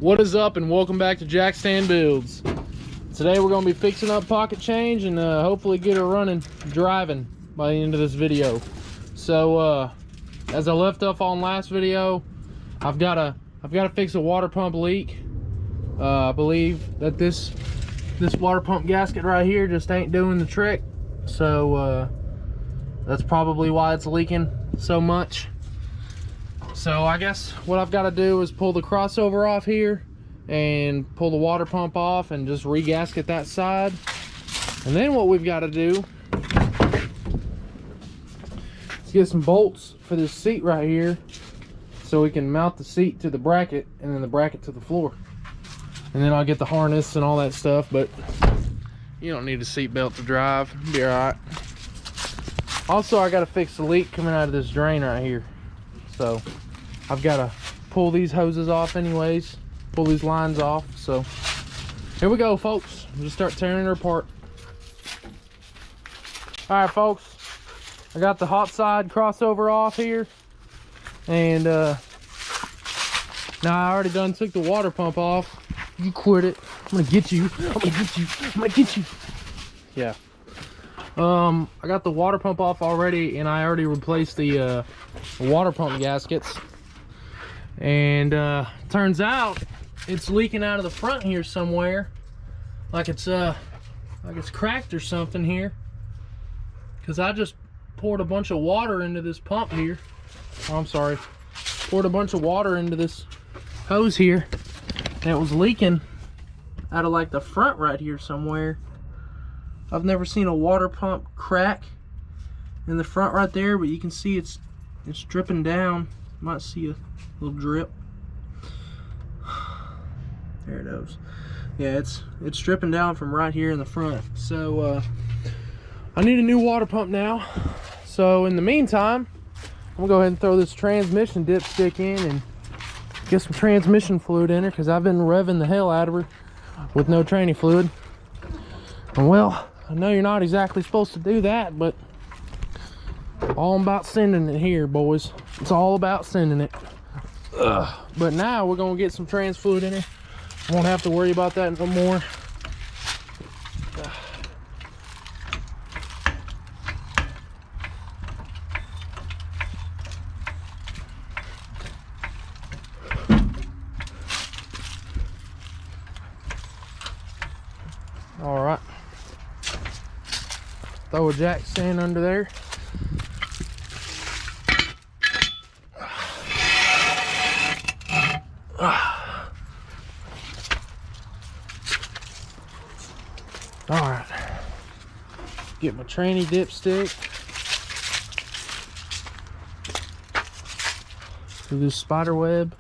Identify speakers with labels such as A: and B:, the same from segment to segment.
A: What is up, and welcome back to Jack Stand Builds. Today we're going to be fixing up pocket change and hopefully get her running, driving by the end of this video. So as I left off on last video, I've got to fix a water pump leak. I believe that this water pump gasket right here just ain't doing the trick. So that's probably why it's leaking so much. So I guess what I've got to do is pull the crossover off here and pull the water pump off and just re-gasket that side. And then what we've got to do is get some bolts for this seat right here so we can mount the seat to the bracket and then the bracket to the floor. And then I'll get the harness and all that stuff, but you don't need a seat belt to drive. It'll be all right. Also, I got to fix the leak coming out of this drain right here. So I've got to pull these hoses off anyways, pull these lines off. So here we go, folks. We'll just start tearing her apart. All right, folks, I got the hot side crossover off here, and now I already done took the water pump off. You quit it. I'm gonna get you. I'm gonna get you. I'm gonna get you. Yeah. I got the water pump off already, and I already replaced the water pump gaskets. And turns out it's leaking out of the front here somewhere, like it's cracked or something here. Cause I just poured a bunch of water into this pump here. Oh, I'm sorry. Poured a bunch of water into this hose here, and it was leaking out of like the front right here somewhere. I've never seen a water pump crack in the front right there, but you can see it's dripping down. You might see a little drip. There it goes. Yeah, it's dripping down from right here in the front. So I need a new water pump now. So in the meantime, I'm gonna go ahead and throw this transmission dipstick in and get some transmission fluid in her, because I've been revving the hell out of her with no tranny fluid. And well, I know you're not exactly supposed to do that, but all about sending it here, boys. It's all about sending it. But now we're gonna get some trans fluid in here. Won't have to worry about that no more. All right. Throw a jack stand under there. All right. Get my tranny dipstick. Do this spider web.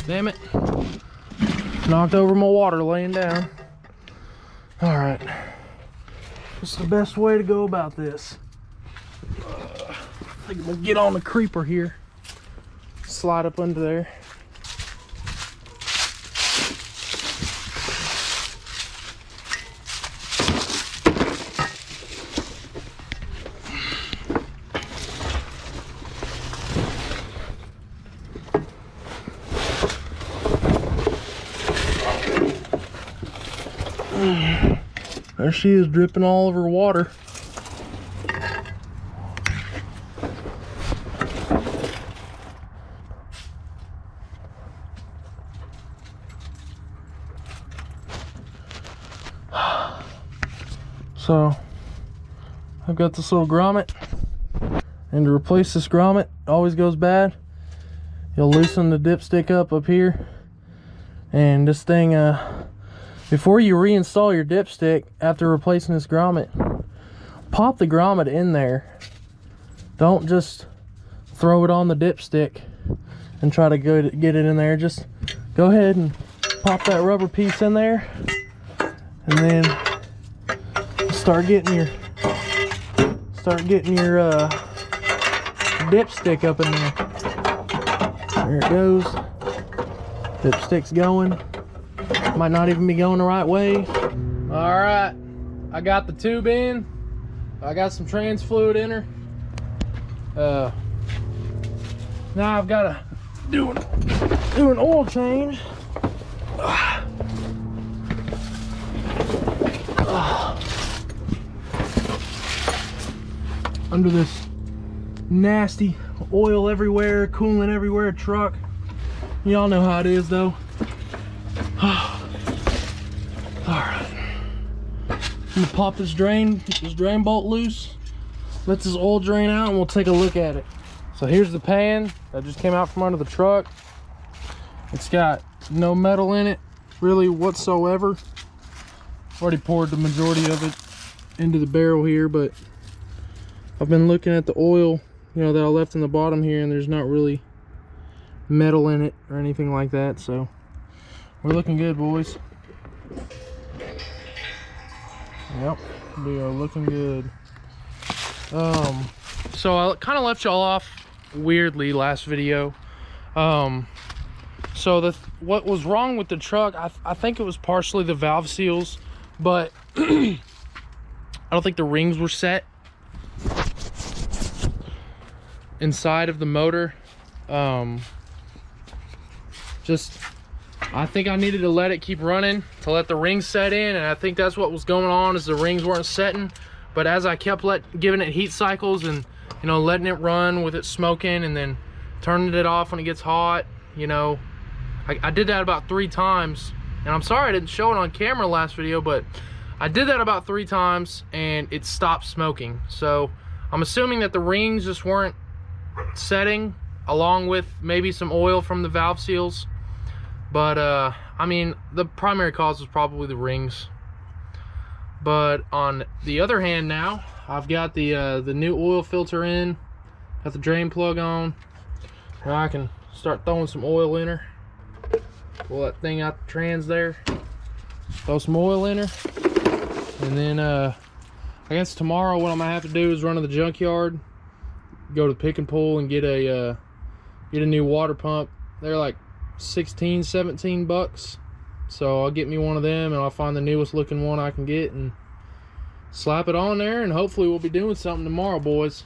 A: Damn it. Knocked over my water laying down. All right. What's the best way to go about this? I think I'm gonna get on the creeper here. Slide up under there. There she is, dripping all of her water. So I've got this little grommet, and to replace this grommet always goes bad. You'll loosen the dipstick up here, and this thing before you reinstall your dipstick after replacing this grommet, pop the grommet in there. Don't just throw it on the dipstick and try to get it in there. Just go ahead and pop that rubber piece in there, and then start getting your dipstick up in there. There it goes. Dipstick's going. Might not even be going the right way. All right, I got the tube in. I got some trans fluid in her. Now I've got to do an oil change. Under this nasty oil everywhere, coolant everywhere truck. Y'all know how it is though. Alright. I'm gonna pop this drain bolt loose. Let this oil drain out and we'll take a look at it. So here's the pan that just came out from under the truck. It's got no metal in it really whatsoever. Already poured the majority of it into the barrel here, but I've been looking at the oil, you know, that I left in the bottom here, and there's not really metal in it or anything like that, so we're looking good, boys. Yep, we are looking good. So I kind of left y'all off weirdly last video. So what was wrong with the truck, I think it was partially the valve seals, but I don't think the rings were set inside of the motor. I think I needed to let it keep running to let the rings set in, and I think that's what was going on, is the rings weren't setting. But as I kept giving it heat cycles and, you know, letting it run with it smoking and then turning it off when it gets hot, you know, I did that about 3 times. And I'm sorry I didn't show it on camera last video, but I did that about 3 times and it stopped smoking. So I'm assuming that the rings just weren't setting, along with maybe some oil from the valve seals. But I mean, the primary cause was probably the rings. But on the other hand, now I've got the new oil filter in, got the drain plug on. Now I can start throwing some oil in her. Pull that thing out the trans there, throw some oil in her, and then I guess tomorrow what I'm gonna have to do is run to the junkyard, go to the pick and pull and get a new water pump. They're like 16-17 bucks, so I'll get me one of them and I'll find the newest looking one I can get and slap it on there, and hopefully we'll be doing something tomorrow, boys.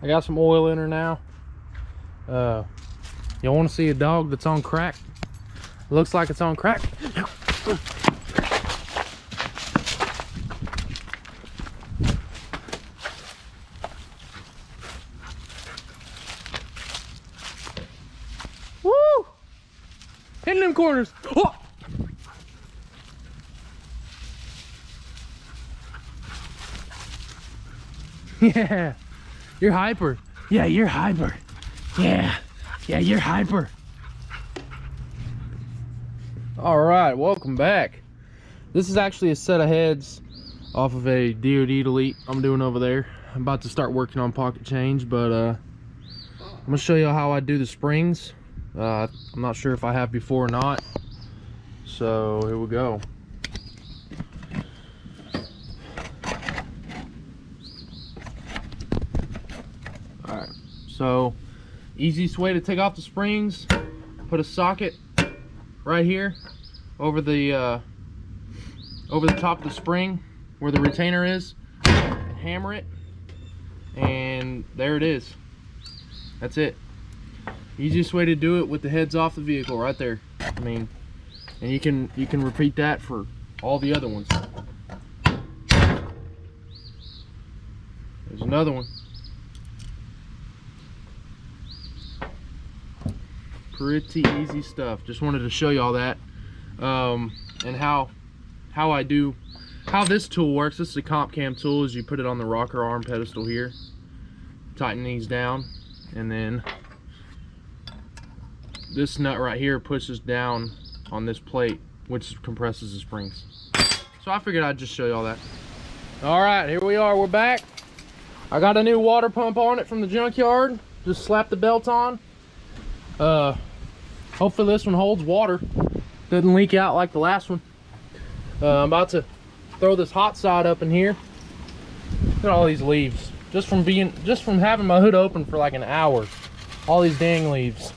A: I got some oil in her now. Y'all want to see a dog that's on crack? Looks like it's on crack. Woo! Hitting them corners. Oh! Yeah, you're hyper. Yeah, you're hyper. Yeah, you're hyper. All right, welcome back. This is actually a set of heads off of a DoD Delete I'm doing over there. I'm about to start working on pocket change, but I'm gonna show you how I do the springs. I'm not sure if I have before or not, so here we go. Alright, so easiest way to take off the springs, put a socket right here over the top of the spring where the retainer is, hammer it, and there it is. That's it. Easiest way to do it with the heads off the vehicle right there. I mean, and you can repeat that for all the other ones. There's another one. Pretty easy stuff. Just wanted to show you all that, and how this tool works. This is a comp cam tool. Is you put it on the rocker arm pedestal here, tighten these down, and then this nut right here pushes down on this plate, which compresses the springs. So I figured I'd just show you all that. All right, here we are. We're back. I got a new water pump on it from the junkyard. Just slapped the belt on. Hopefully this one holds water, doesn't leak out like the last one. I'm about to throw this hot side up in here. Look at all these leaves, just from having my hood open for like an hour. All these dang leaves.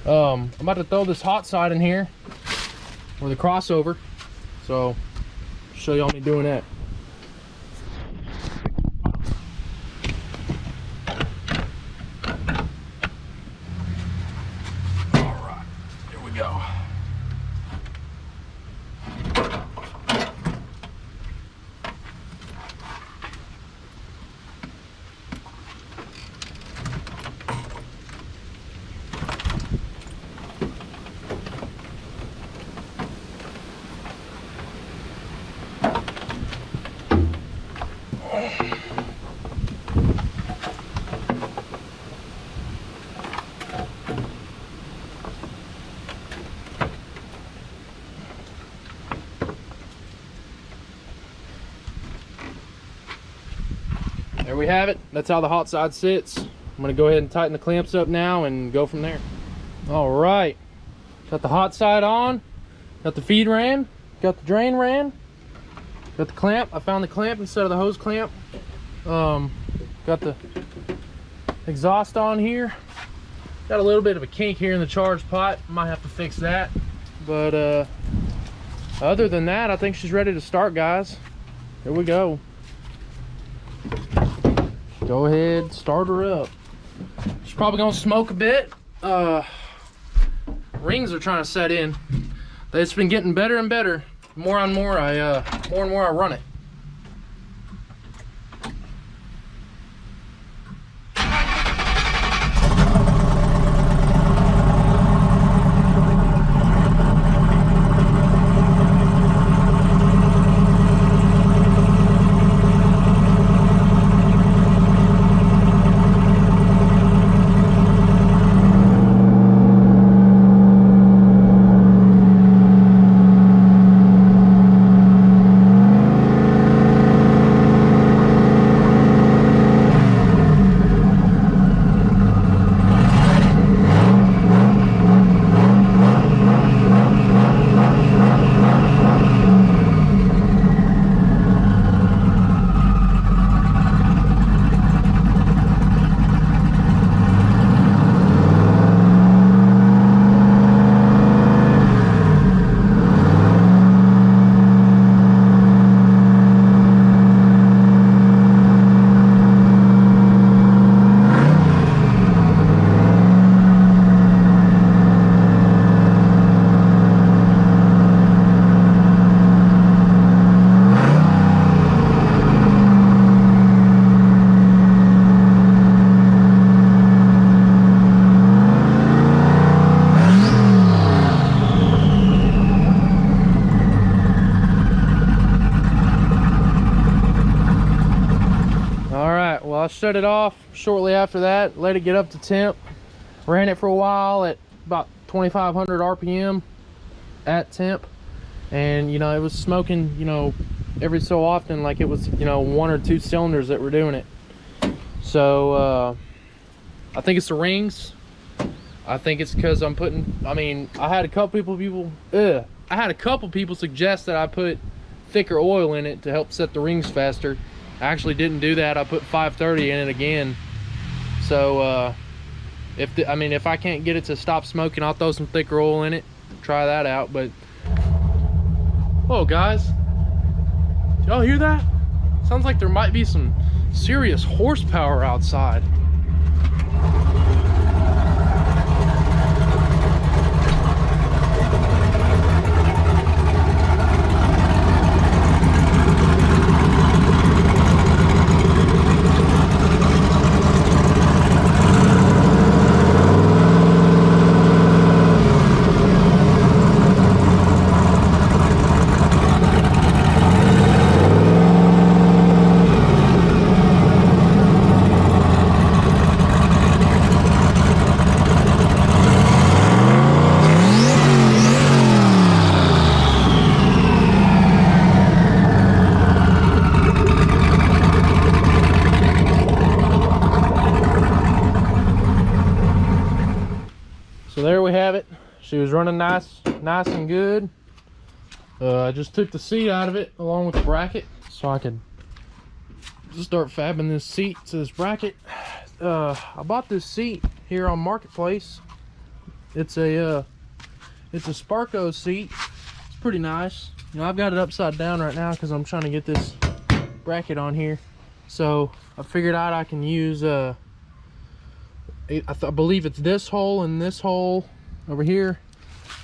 A: I'm about to throw this hot side in here, or the crossover. So show y'all me doing that. There we have it. That's how the hot side sits. I'm gonna go ahead and tighten the clamps up now and go from there. All right, got the hot side on, got the feed ran, got the drain ran, got the clamp. I found the clamp instead of the hose clamp. Got the exhaust on here. Got a little bit of a kink here in the charge pot. Might have to fix that. But other than that, I think she's ready to start, guys. Here we go. Go ahead, start her up. She's probably gonna smoke a bit. Rings are trying to set in. It's been getting better and better. More and more I run it. I shut it off shortly after that, let it get up to temp, ran it for a while at about 2,500 RPM at temp, and you know, it was smoking, you know, every so often, like it was, you know, 1 or 2 cylinders that were doing it. So I think it's the rings. I think it's because I'm putting, I mean, I had a couple people suggest that I put thicker oil in it to help set the rings faster. I actually didn't do that. I put 530 in it again. So if I can't get it to stop smoking, I'll throw some thicker oil in it, try that out. But whoa, guys, did y'all hear that? Sounds like there might be some serious horsepower outside. was running nice and good. I just took the seat out of it along with the bracket so I could just start fabbing this seat to this bracket. I bought this seat here on Marketplace. It's a Sparco seat. It's pretty nice. You know, I've got it upside down right now because I'm trying to get this bracket on here. So I figured out I can use I believe it's this hole and this hole over here,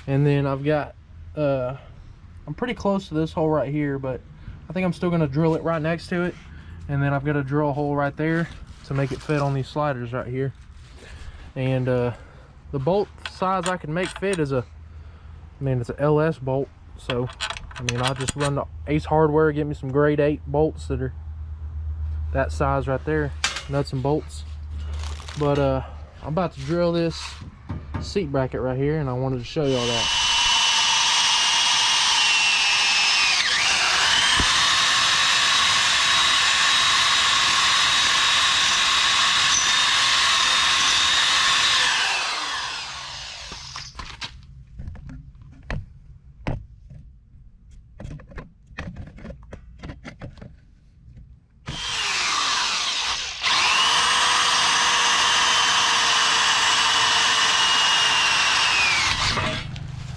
A: and then I've got I'm pretty close to this hole right here, but I think I'm still going to drill it right next to it, and then I've got to drill a hole right there to make it fit on these sliders right here. And the bolt size I can make fit is it's a LS bolt, so I mean, I'll just run the Ace Hardware, get me some grade 8 bolts that are that size right there, nuts and bolts. But I'm about to drill this seat bracket right here, and I wanted to show y'all that.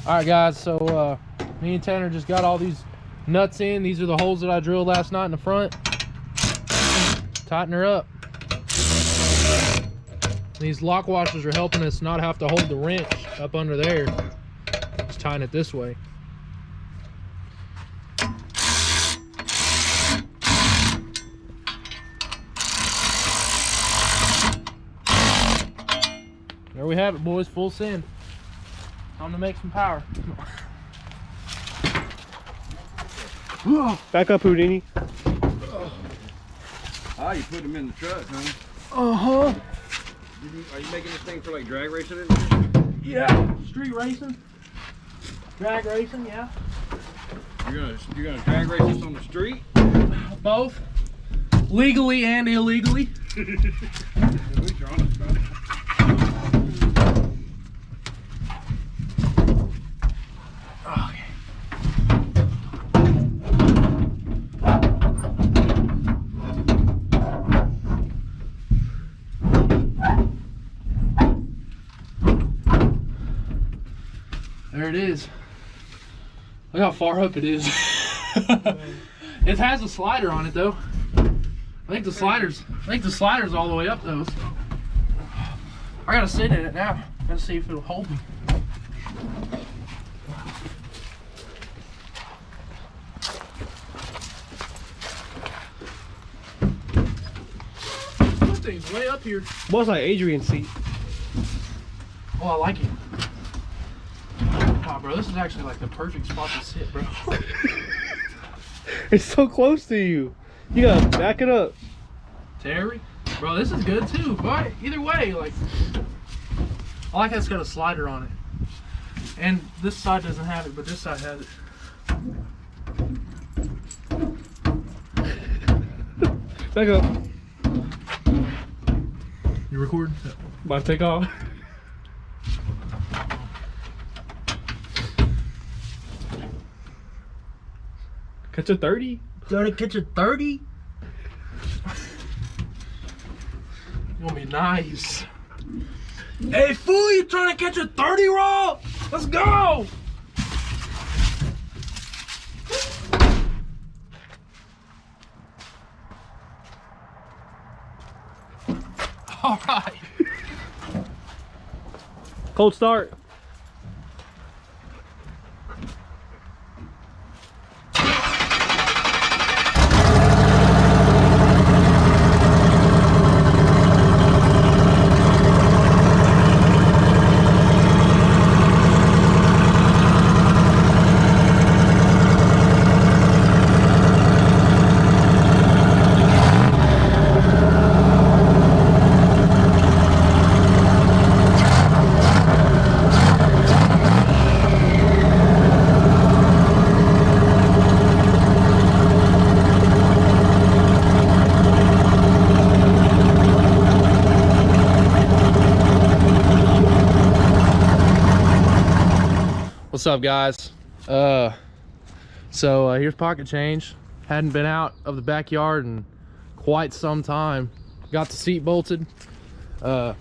A: All right, guys, so me and Tanner just got all these nuts in. These are the holes that I drilled last night in the front. Tighten her up. These lock washers are helping us not have to hold the wrench up under there. Just tighten it this way. There we have it, boys, full send. Time to make some power.
B: Back up, Houdini.
C: Ah, you put them in the truck, huh?
A: Uh-huh.
C: Are you making this thing for like drag racing?
A: Yeah, street racing. Drag racing, yeah.
C: You're gonna drag race this on the street?
A: Both. Legally and illegally.
C: At least you're honest about it.
A: There it is. Look how far up it is. It has a slider on it though. I think the slider's all the way up though. So I gotta sit in it now. Gotta see if it'll hold me. This thing's way up here.
B: Well, it's like Adrian's seat.
A: Oh, I like it. Oh, bro, this is actually like the perfect spot to sit, bro.
B: It's so close to you. You gotta back it up.
A: Terry, bro, this is good too. But either way, like, I like how it's got a slider on it. And this side doesn't have it, but this side has it.
B: Back up.
A: You recording?
B: About to take off. Catch a 30?
A: Gotta catch a 30? Gonna be nice. Hey, fool, you trying to catch a 30 roll? Let's go! All right.
B: Cold start.
A: What's up, guys? Here's pocket change. Hadn't been out of the backyard in quite some time. Got the seat bolted. So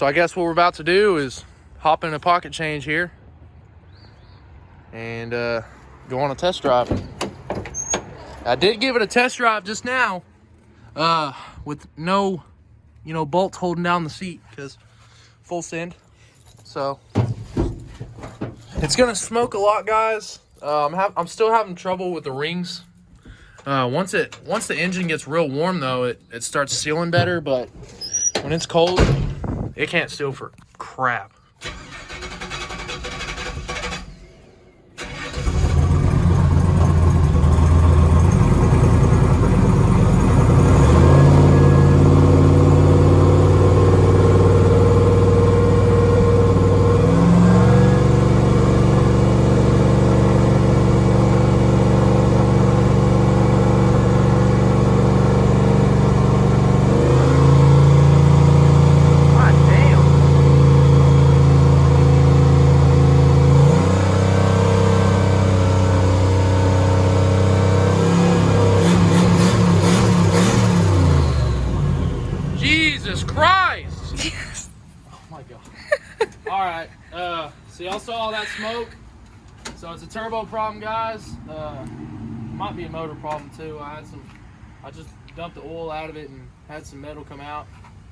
A: I guess what we're about to do is hop in a pocket change here and go on a test drive. I did give it a test drive just now with no, bolts holding down the seat because full send. So it's gonna smoke a lot, guys. I'm still having trouble with the rings. Once the engine gets real warm though, it starts sealing better, but when it's cold, it can't seal for crap. Jesus Christ! Oh my God. All right. So y'all saw all that smoke. So it's a turbo problem, guys. Might be a motor problem too. I just dumped the oil out of it and had some metal come out.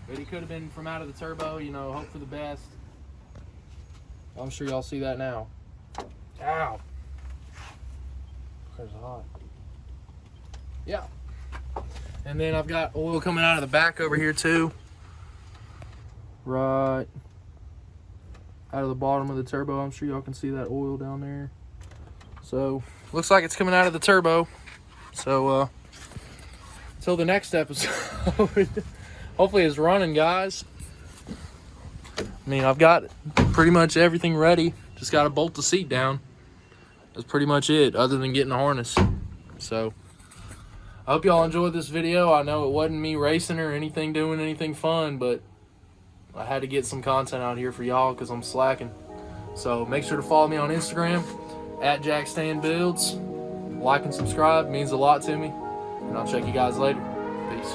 A: But it could have been from out of the turbo, hope for the best. I'm sure y'all see that now. Ow. There's hot. Yeah. And then I've got oil coming out of the back over here too. Right out of the bottom of the turbo. I'm sure y'all can see that oil down there. So looks like it's coming out of the turbo. So till the next episode. Hopefully it's running, guys. I mean, I've got pretty much everything ready. Just got to bolt the seat down. That's pretty much it, other than getting a harness. So I hope y'all enjoyed this video. I know it wasn't me racing or anything, doing anything fun, but I had to get some content out here for y'all because I'm slacking. So make sure to follow me on Instagram at JackStanBuilds. Like and subscribe, means a lot to me. And I'll check you guys later. Peace.